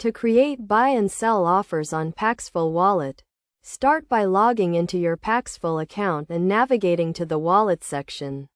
To create buy and sell offers on Paxful Wallet, start by logging into your Paxful account and navigating to the Wallet section.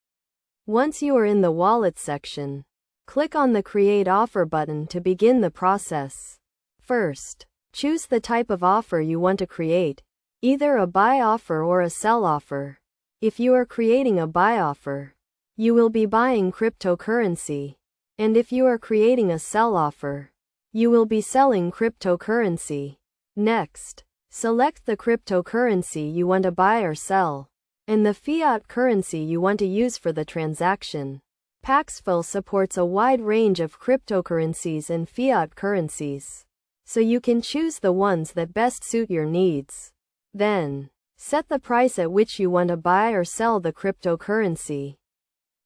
Once you are in the Wallet section, click on the Create Offer button to begin the process. First, choose the type of offer you want to create, either a buy offer or a sell offer. If you are creating a buy offer, you will be buying cryptocurrency. And if you are creating a sell offer, you will be selling cryptocurrency. Next, select the cryptocurrency you want to buy or sell, and the fiat currency you want to use for the transaction. Paxful supports a wide range of cryptocurrencies and fiat currencies, so you can choose the ones that best suit your needs. Then, set the price at which you want to buy or sell the cryptocurrency.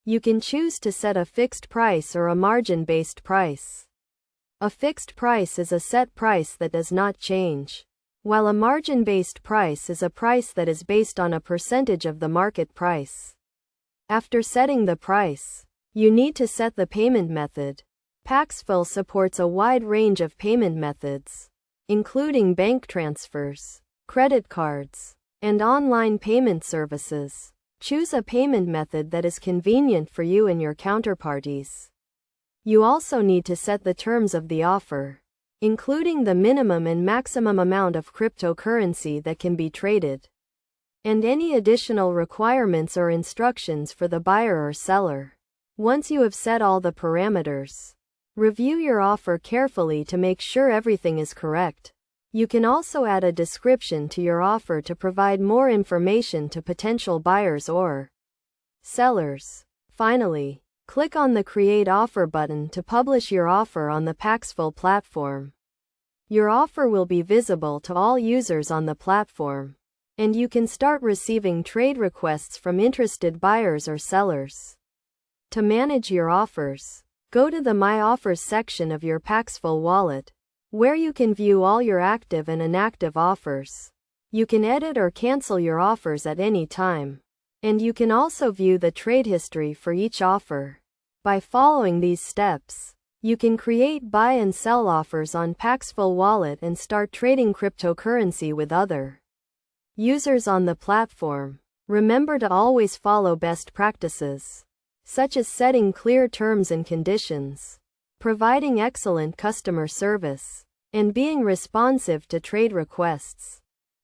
You can choose to set a fixed price or a margin-based price. A fixed price is a set price that does not change, while a margin-based price is a price that is based on a percentage of the market price. After setting the price, you need to set the payment method. Paxful supports a wide range of payment methods, including bank transfers, credit cards, and online payment services. Choose a payment method that is convenient for you and your counterparties. You also need to set the terms of the offer, including the minimum and maximum amount of cryptocurrency that can be traded, and any additional requirements or instructions for the buyer or seller. Once you have set all the parameters, review your offer carefully to make sure everything is correct. You can also add a description to your offer to provide more information to potential buyers or sellers. Finally, click on the Create Offer button to publish your offer on the Paxful platform. Your offer will be visible to all users on the platform, and you can start receiving trade requests from interested buyers or sellers. To manage your offers, go to the My Offers section of your Paxful wallet, where you can view all your active and inactive offers. You can edit or cancel your offers at any time, and you can also view the trade history for each offer. By following these steps, you can create buy and sell offers on Paxful Wallet and start trading cryptocurrency with other users on the platform. Remember to always follow best practices, such as setting clear terms and conditions, providing excellent customer service, and being responsive to trade requests.